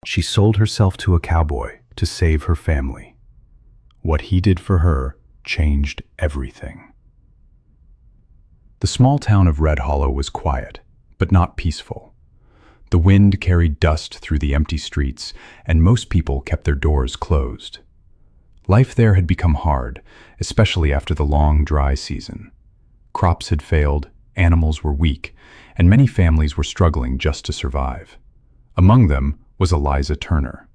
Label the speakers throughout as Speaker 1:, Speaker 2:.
Speaker 1: She sold herself to a cowboy to save her family. What he did for her changed everything. The small town of Red Hollow was quiet, but not peaceful. The wind carried dust through the empty streets, and most people kept their doors closed. Life there had become hard, especially after the long, dry season. Crops had failed, animals were weak, and many families were struggling just to survive. Among them was Eliza Turner.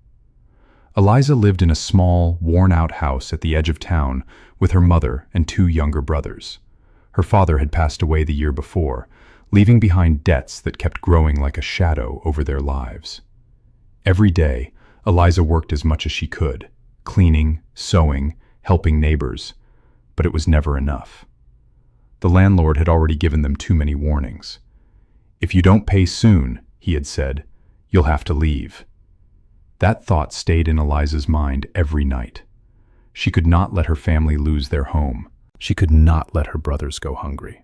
Speaker 1: Eliza lived in a small, worn-out house at the edge of town with her mother and two younger brothers. Her father had passed away the year before, leaving behind debts that kept growing like a shadow over their lives. Every day, Eliza worked as much as she could, cleaning, sewing, helping neighbors, but it was never enough. The landlord had already given them too many warnings. "If you don't pay soon," he had said, "you'll have to leave." That thought stayed in Eliza's mind every night. She could not let her family lose their home. She could not let her brothers go hungry.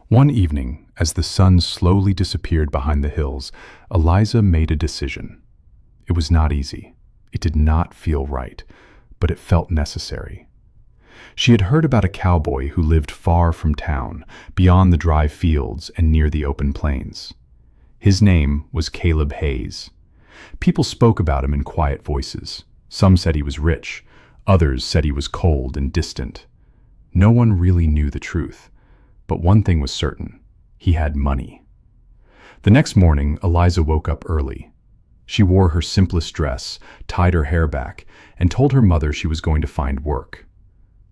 Speaker 1: One evening, as the sun slowly disappeared behind the hills, Eliza made a decision. It was not easy. It did not feel right, but it felt necessary. She had heard about a cowboy who lived far from town, beyond the dry fields and near the open plains. His name was Caleb Hayes. People spoke about him in quiet voices. Some said he was rich. Others said he was cold and distant. No one really knew the truth. But one thing was certain. He had money. The next morning, Eliza woke up early. She wore her simplest dress, tied her hair back, and told her mother she was going to find work.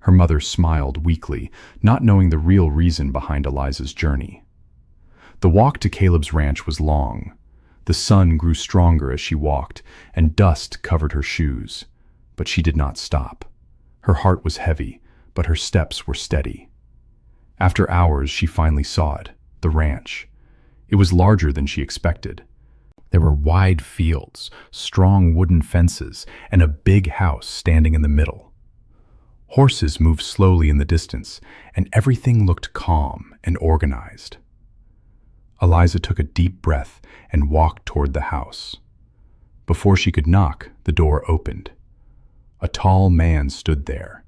Speaker 1: Her mother smiled weakly, not knowing the real reason behind Eliza's journey. The walk to Caleb's ranch was long. The sun grew stronger as she walked, and dust covered her shoes. But she did not stop. Her heart was heavy, but her steps were steady. After hours, she finally saw it, the ranch. It was larger than she expected. There were wide fields, strong wooden fences, and a big house standing in the middle. Horses moved slowly in the distance, and everything looked calm and organized. Eliza took a deep breath and walked toward the house. Before she could knock, the door opened. A tall man stood there.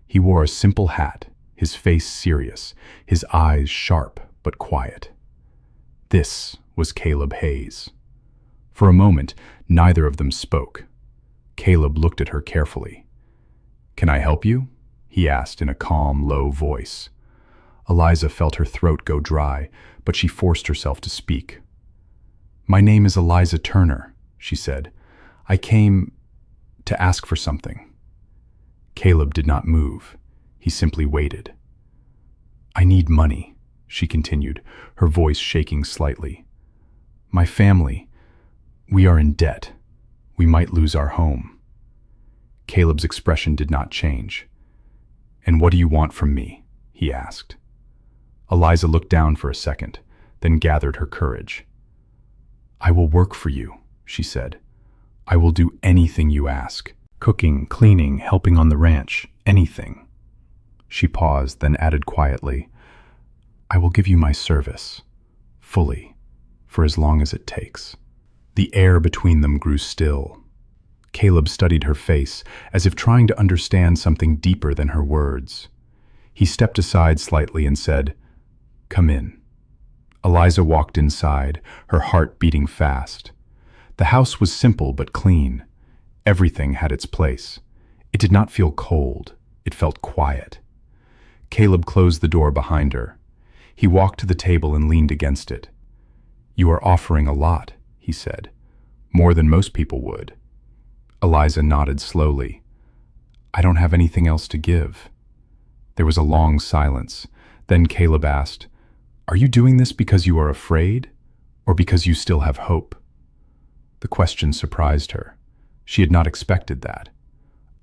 Speaker 1: He wore a simple hat, his face serious, his eyes sharp but quiet. This was Caleb Hayes. For a moment, neither of them spoke. Caleb looked at her carefully. "Can I help you?" he asked in a calm, low voice. Eliza felt her throat go dry, but she forced herself to speak. "My name is Eliza Turner," she said. "I came to ask for something." Caleb did not move. He simply waited. "I need money," she continued, her voice shaking slightly. "My family, we are in debt. We might lose our home." Caleb's expression did not change. "And what do you want from me?" he asked. Eliza looked down for a second, then gathered her courage. "I will work for you," she said. "I will do anything you ask. Cooking, cleaning, helping on the ranch, anything." She paused, then added quietly, "I will give you my service, fully, for as long as it takes." The air between them grew still. Caleb studied her face, as if trying to understand something deeper than her words. He stepped aside slightly and said, "Come in." Eliza walked inside, her heart beating fast. The house was simple but clean. Everything had its place. It did not feel cold. It felt quiet. Caleb closed the door behind her. He walked to the table and leaned against it. "You are offering a lot," he said. "More than most people would." Eliza nodded slowly. "I don't have anything else to give." There was a long silence. Then Caleb asked, "Are you doing this because you are afraid, or because you still have hope?" The question surprised her. She had not expected that.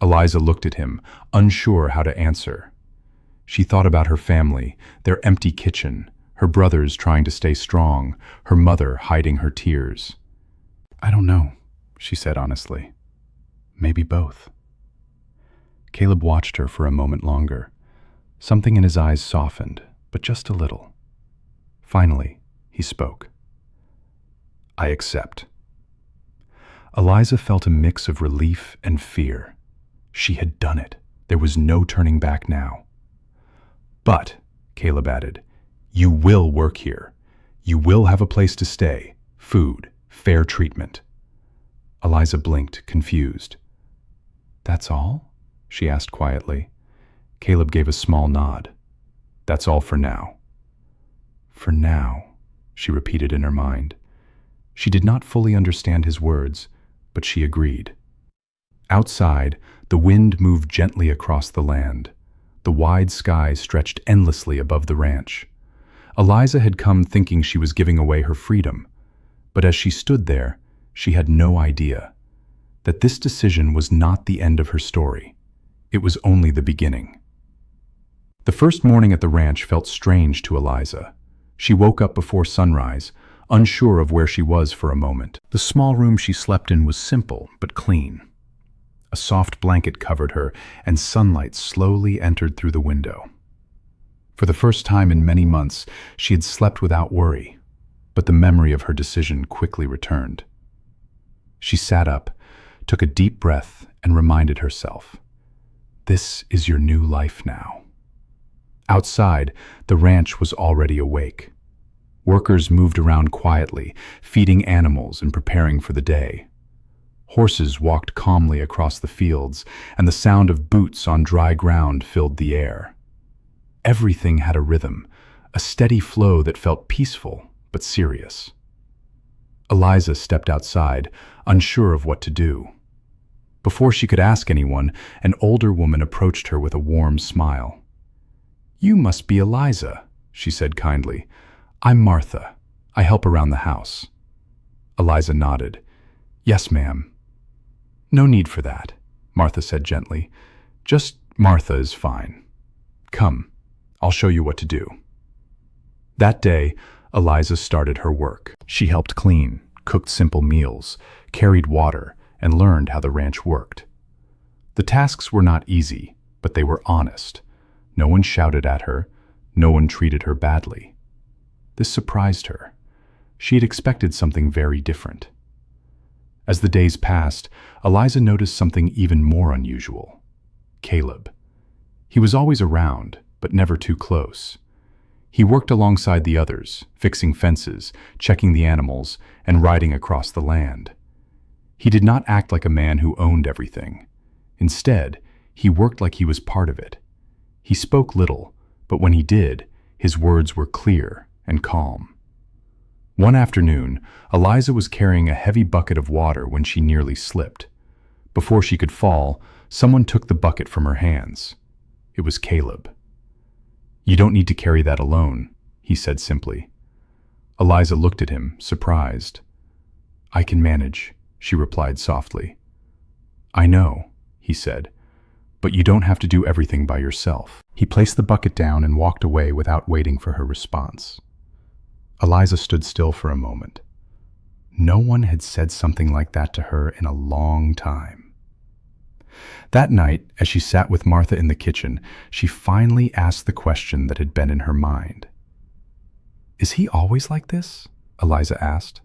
Speaker 1: Eliza looked at him, unsure how to answer. She thought about her family, their empty kitchen, her brothers trying to stay strong, her mother hiding her tears. "I don't know," she said honestly. "Maybe both." Caleb watched her for a moment longer. Something in his eyes softened, but just a little. Finally, he spoke. "I accept." Eliza felt a mix of relief and fear. She had done it. There was no turning back now. "But," Caleb added, "you will work here. You will have a place to stay, food, fair treatment." Eliza blinked, confused. "That's all?" she asked quietly. Caleb gave a small nod. "That's all for now." "For now," she repeated in her mind. She did not fully understand his words, but she agreed. Outside, the wind moved gently across the land. The wide sky stretched endlessly above the ranch. Eliza had come thinking she was giving away her freedom, but as she stood there, she had no idea that this decision was not the end of her story. It was only the beginning. The first morning at the ranch felt strange to Eliza. She woke up before sunrise, unsure of where she was for a moment. The small room she slept in was simple but clean. A soft blanket covered her, and sunlight slowly entered through the window. For the first time in many months, she had slept without worry, but the memory of her decision quickly returned. She sat up, took a deep breath, and reminded herself, "This is your new life now." Outside, the ranch was already awake. Workers moved around quietly, feeding animals and preparing for the day. Horses walked calmly across the fields, and the sound of boots on dry ground filled the air. Everything had a rhythm, a steady flow that felt peaceful but serious. Eliza stepped outside, unsure of what to do. Before she could ask anyone, an older woman approached her with a warm smile. "You must be Eliza," she said kindly. "I'm Martha. I help around the house." Eliza nodded. "Yes, ma'am." "No need for that," Martha said gently. "Just Martha is fine. Come, I'll show you what to do." That day, Eliza started her work. She helped clean, cooked simple meals, carried water, and learned how the ranch worked. The tasks were not easy, but they were honest. No one shouted at her. No one treated her badly. This surprised her. She had expected something very different. As the days passed, Eliza noticed something even more unusual. Caleb. He was always around, but never too close. He worked alongside the others, fixing fences, checking the animals, and riding across the land. He did not act like a man who owned everything. Instead, he worked like he was part of it. He spoke little, but when he did, his words were clear and calm. One afternoon, Eliza was carrying a heavy bucket of water when she nearly slipped. Before she could fall, someone took the bucket from her hands. It was Caleb. "You don't need to carry that alone," he said simply. Eliza looked at him, surprised. "I can manage," she replied softly. "I know," he said, "but you don't have to do everything by yourself." He placed the bucket down and walked away without waiting for her response. Eliza stood still for a moment. No one had said something like that to her in a long time. That night, as she sat with Martha in the kitchen, she finally asked the question that had been in her mind. "Is he always like this?" Eliza asked.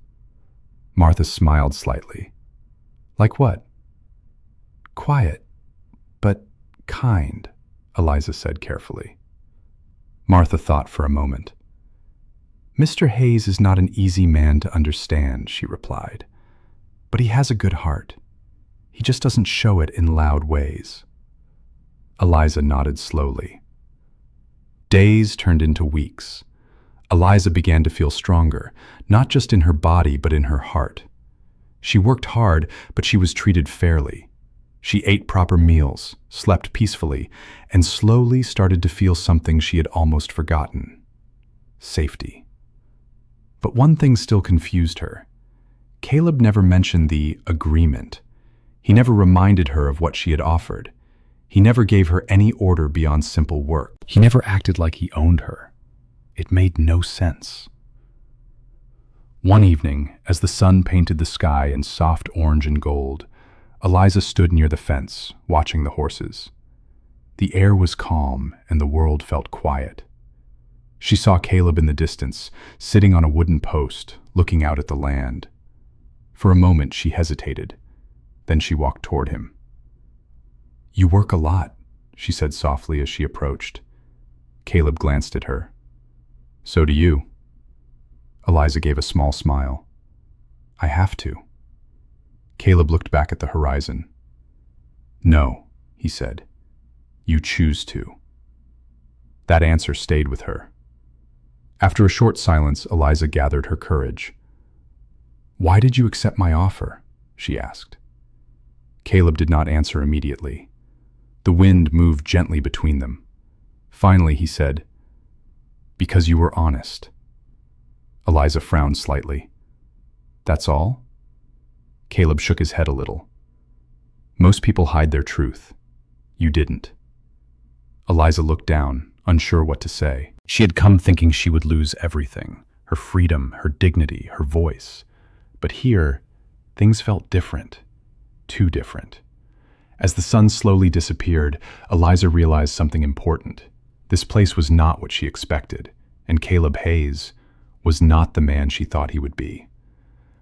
Speaker 1: Martha smiled slightly. "Like what?" "Quiet, but kind," Eliza said carefully. Martha thought for a moment. "Mr. Hayes is not an easy man to understand," she replied, "but he has a good heart. He just doesn't show it in loud ways." Eliza nodded slowly. Days turned into weeks. Eliza began to feel stronger, not just in her body but in her heart. She worked hard, but she was treated fairly. She ate proper meals, slept peacefully, and slowly started to feel something she had almost forgotten: safety. But one thing still confused her. Caleb never mentioned the agreement. He never reminded her of what she had offered. He never gave her any order beyond simple work. He never acted like he owned her. It made no sense. One evening, as the sun painted the sky in soft orange and gold, Eliza stood near the fence, watching the horses. The air was calm and the world felt quiet. She saw Caleb in the distance, sitting on a wooden post, looking out at the land. For a moment she hesitated. Then she walked toward him. "You work a lot," she said softly as she approached. Caleb glanced at her. "So do you." Eliza gave a small smile. "I have to." Caleb looked back at the horizon. "No," he said. "You choose to." That answer stayed with her. After a short silence, Eliza gathered her courage. "Why did you accept my offer?" she asked. Caleb did not answer immediately. The wind moved gently between them. Finally, he said, "Because you were honest." Eliza frowned slightly. "That's all?" Caleb shook his head a little. "Most people hide their truth. You didn't." Eliza looked down, unsure what to say. She had come thinking she would lose everything, her freedom, her dignity, her voice. But here, things felt different, too different. As the sun slowly disappeared, Eliza realized something important. This place was not what she expected, and Caleb Hayes was not the man she thought he would be.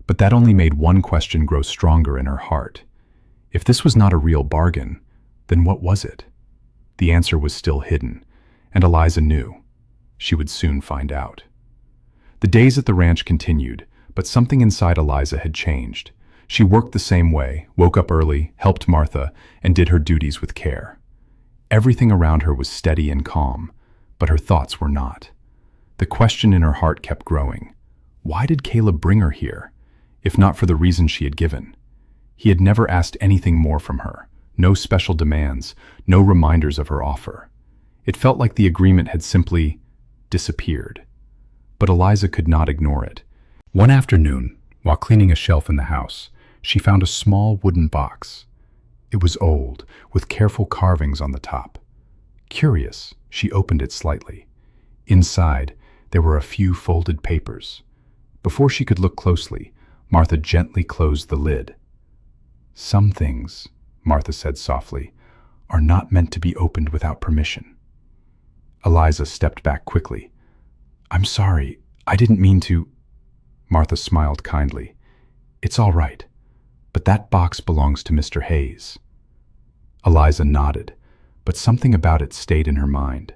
Speaker 1: But that only made one question grow stronger in her heart. If this was not a real bargain, then what was it? The answer was still hidden, and Eliza knew. She would soon find out. The days at the ranch continued, but something inside Eliza had changed. She worked the same way, woke up early, helped Martha, and did her duties with care. Everything around her was steady and calm, but her thoughts were not. The question in her heart kept growing. Why did Caleb bring her here, if not for the reason she had given? He had never asked anything more from her, no special demands, no reminders of her offer. It felt like the agreement had simply disappeared. But Eliza could not ignore it. One afternoon, while cleaning a shelf in the house, she found a small wooden box. It was old, with careful carvings on the top. Curious, she opened it slightly. Inside, there were a few folded papers. Before she could look closely, Martha gently closed the lid. "Some things," Martha said softly, "are not meant to be opened without permission." Eliza stepped back quickly. "I'm sorry, I didn't mean to." Martha smiled kindly. "It's all right, but that box belongs to Mr. Hayes." Eliza nodded, but something about it stayed in her mind.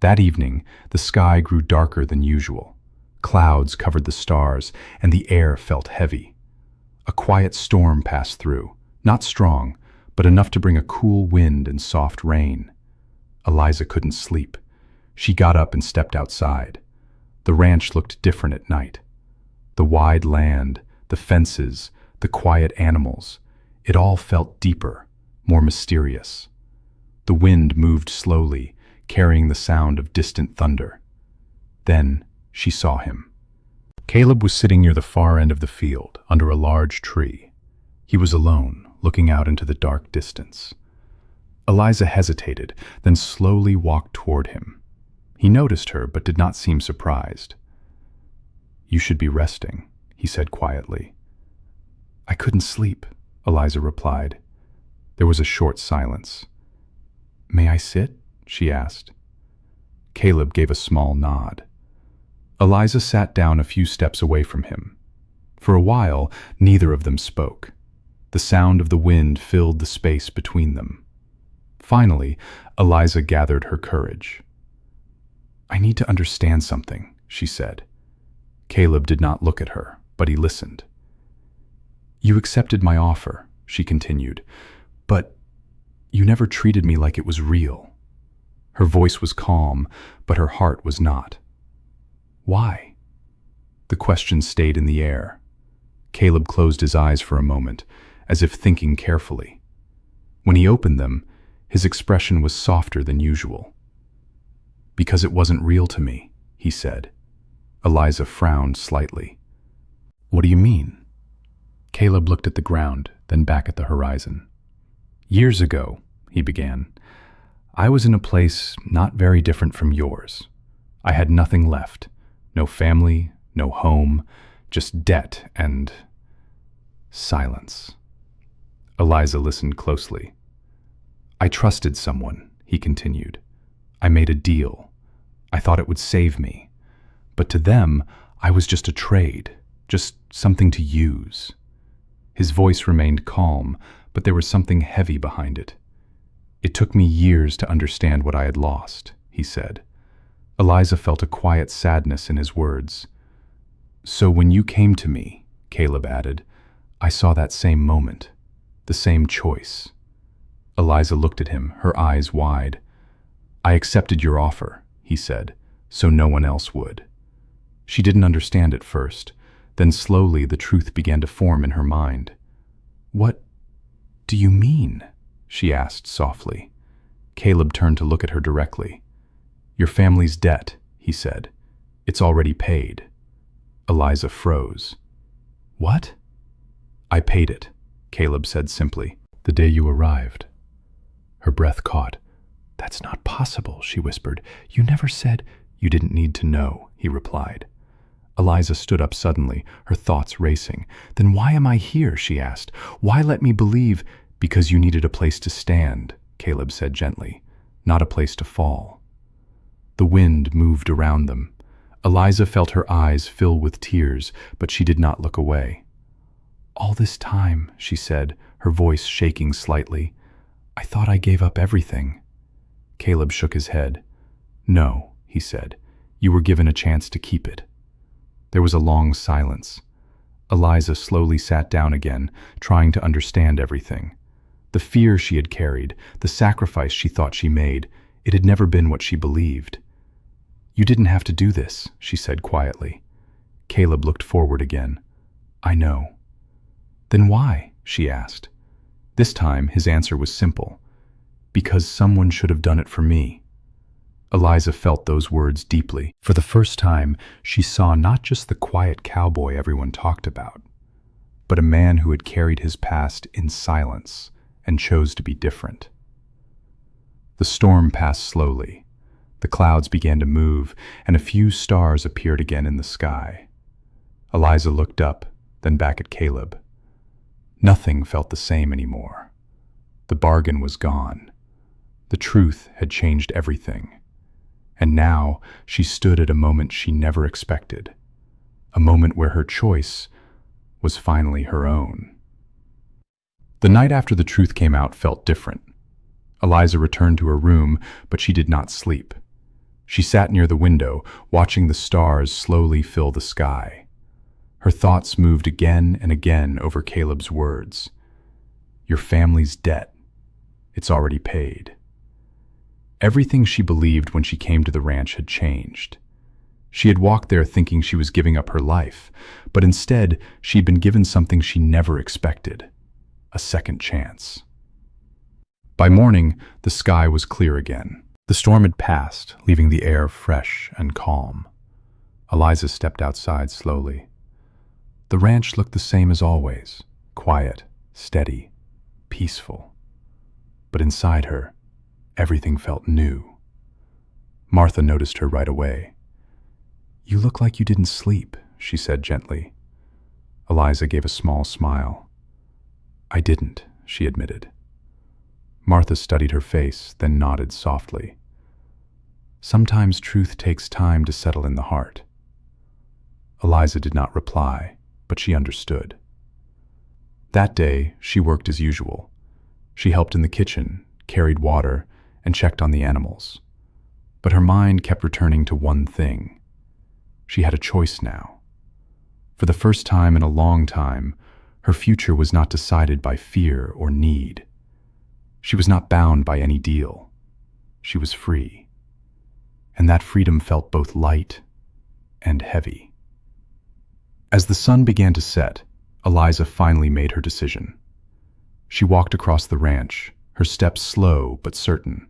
Speaker 1: That evening, the sky grew darker than usual. Clouds covered the stars, and the air felt heavy. A quiet storm passed through, not strong, but enough to bring a cool wind and soft rain. Eliza couldn't sleep. She got up and stepped outside. The ranch looked different at night. The wide land, the fences, the quiet animals, it all felt deeper, more mysterious. The wind moved slowly, carrying the sound of distant thunder. Then she saw him. Caleb was sitting near the far end of the field, under a large tree. He was alone, looking out into the dark distance. Eliza hesitated, then slowly walked toward him. He noticed her, but did not seem surprised. "You should be resting," he said quietly. "I couldn't sleep," Eliza replied. There was a short silence. "May I sit?" she asked. Caleb gave a small nod. Eliza sat down a few steps away from him. For a while, neither of them spoke. The sound of the wind filled the space between them. Finally, Eliza gathered her courage. "I need to understand something," she said. Caleb did not look at her, but he listened. "You accepted my offer," she continued, "but you never treated me like it was real." Her voice was calm, but her heart was not. "Why?" The question stayed in the air. Caleb closed his eyes for a moment, as if thinking carefully. When he opened them, his expression was softer than usual. "Because it wasn't real to me," he said. Eliza frowned slightly. "What do you mean?" Caleb looked at the ground, then back at the horizon. "Years ago," he began, "I was in a place not very different from yours. I had nothing left, no family, no home, just debt and silence." Eliza listened closely. "I trusted someone," he continued. "I made a deal. I thought it would save me. But to them, I was just a trade, just something to use. His voice remained calm, but there was something heavy behind it. It took me years to understand what I had lost, he said. Eliza felt a quiet sadness in his words. So when you came to me, Caleb added, I saw that same moment, the same choice. Eliza looked at him, her eyes wide. I accepted your offer, he said, so no one else would. She didn't understand at first. Then slowly the truth began to form in her mind. What do you mean? She asked softly. Caleb turned to look at her directly. Your family's debt, he said. It's already paid. Eliza froze. What? I paid it, Caleb said simply, the day you arrived. Her breath caught. That's not possible, she whispered. You never said. You didn't need to know, he replied. Eliza stood up suddenly, her thoughts racing. Then why am I here, she asked. Why let me believe? Because you needed a place to stand, Caleb said gently, not a place to fall. The wind moved around them. Eliza felt her eyes fill with tears, but she did not look away. All this time, she said, her voice shaking slightly, I thought I gave up everything. Caleb shook his head. No, he said, you were given a chance to keep it. There was a long silence. Eliza slowly sat down again, trying to understand everything. The fear she had carried, the sacrifice she thought she made, it had never been what she believed. You didn't have to do this, she said quietly. Caleb looked forward again. I know. Then why? She asked. This time his answer was simple. Because someone should have done it for me. Eliza felt those words deeply. For the first time, she saw not just the quiet cowboy everyone talked about, but a man who had carried his past in silence and chose to be different. The storm passed slowly. The clouds began to move, and a few stars appeared again in the sky. Eliza looked up, then back at Caleb. Nothing felt the same anymore. The bargain was gone. The truth had changed everything. And now she stood at a moment she never expected, a moment where her choice was finally her own. The night after the truth came out felt different. Eliza returned to her room, but she did not sleep. She sat near the window, watching the stars slowly fill the sky. Her thoughts moved again and again over Caleb's words. Your family's debt. It's already paid. Everything she believed when she came to the ranch had changed. She had walked there thinking she was giving up her life, but instead she had been given something she never expected, a second chance. By morning, the sky was clear again. The storm had passed, leaving the air fresh and calm. Eliza stepped outside slowly. The ranch looked the same as always, quiet, steady, peaceful. But inside her, everything felt new. Martha noticed her right away. You look like you didn't sleep, she said gently. Eliza gave a small smile. I didn't, she admitted. Martha studied her face, then nodded softly. Sometimes truth takes time to settle in the heart. Eliza did not reply, but she understood. That day, she worked as usual. She helped in the kitchen, carried water, and checked on the animals. But her mind kept returning to one thing. She had a choice now. For the first time in a long time, her future was not decided by fear or need. She was not bound by any deal. She was free. And that freedom felt both light and heavy. As the sun began to set, Eliza finally made her decision. She walked across the ranch, her steps slow but certain.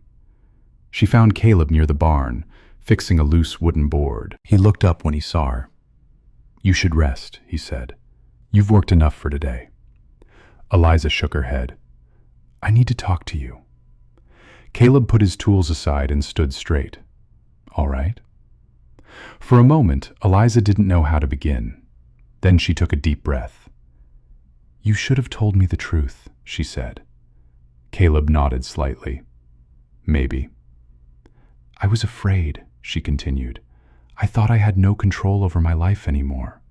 Speaker 1: She found Caleb near the barn, fixing a loose wooden board. He looked up when he saw her. You should rest, he said. You've worked enough for today. Eliza shook her head. I need to talk to you. Caleb put his tools aside and stood straight. All right. For a moment, Eliza didn't know how to begin. Then she took a deep breath. You should have told me the truth, she said. Caleb nodded slightly. Maybe. I was afraid, she continued. I thought I had no control over my life anymore.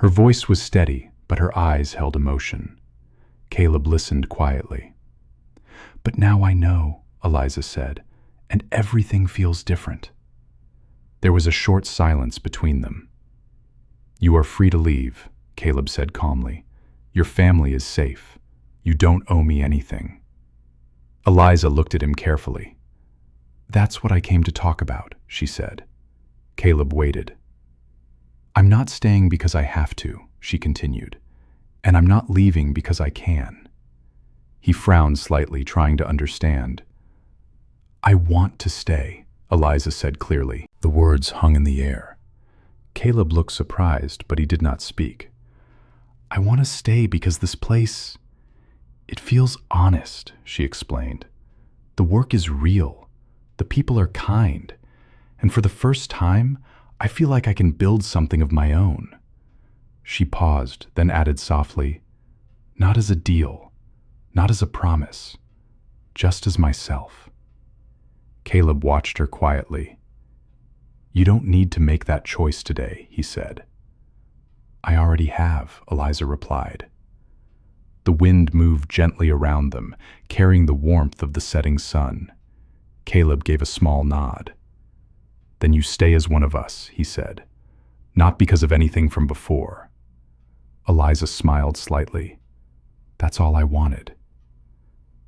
Speaker 1: Her voice was steady, but her eyes held emotion. Caleb listened quietly. "But now I know," Eliza said, "and everything feels different." There was a short silence between them. "You are free to leave," Caleb said calmly. "Your family is safe. You don't owe me anything." Eliza looked at him carefully. "That's what I came to talk about," she said. Caleb waited. "I'm not staying because I have to," she continued, "and I'm not leaving because I can." He frowned slightly, trying to understand. "I want to stay," Eliza said clearly. The words hung in the air. Caleb looked surprised, but he did not speak. "I want to stay because this place, it feels honest," she explained. "The work is real. The people are kind. And for the first time, I feel like I can build something of my own." She paused, then added softly, "Not as a deal, not as a promise, just as myself." Caleb watched her quietly. "You don't need to make that choice today," he said. "I already have," Eliza replied. The wind moved gently around them, carrying the warmth of the setting sun. Caleb gave a small nod. "Then you stay as one of us," he said. "Not because of anything from before." Eliza smiled slightly. "That's all I wanted."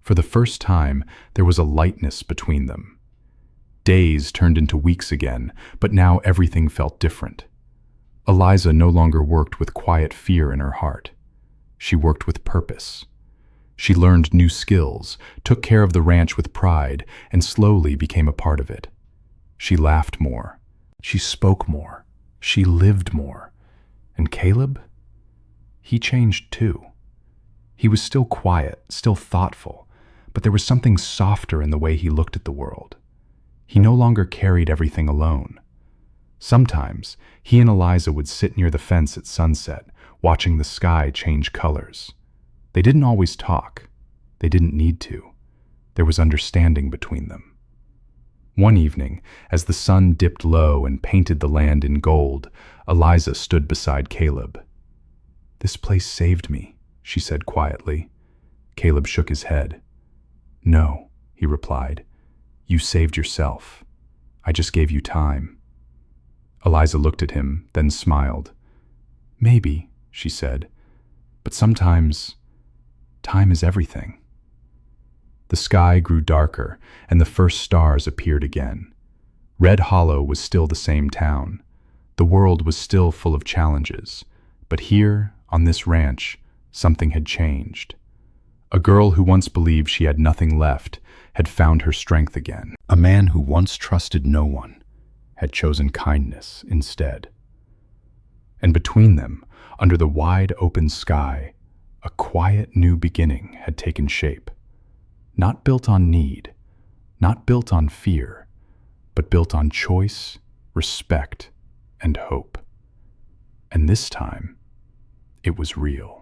Speaker 1: For the first time, there was a lightness between them. Days turned into weeks again, but now everything felt different. Eliza no longer worked with quiet fear in her heart. She worked with purpose. She learned new skills, took care of the ranch with pride, and slowly became a part of it. She laughed more. She spoke more. She lived more. And Caleb? He changed too. He was still quiet, still thoughtful, but there was something softer in the way he looked at the world. He no longer carried everything alone. Sometimes, he and Eliza would sit near the fence at sunset, watching the sky change colors. They didn't always talk. They didn't need to. There was understanding between them. One evening, as the sun dipped low and painted the land in gold, Eliza stood beside Caleb. "This place saved me," she said quietly. Caleb shook his head. "No," he replied. "You saved yourself. I just gave you time." Eliza looked at him, then smiled. "Maybe," she said, "but sometimes time is everything." The sky grew darker, and the first stars appeared again. Red Hollow was still the same town. The world was still full of challenges, but here, on this ranch, something had changed. A girl who once believed she had nothing left had found her strength again. A man who once trusted no one had chosen kindness instead. And between them, under the wide open sky, a quiet new beginning had taken shape. Not built on need, not built on fear, but built on choice, respect, and hope. And this time, it was real.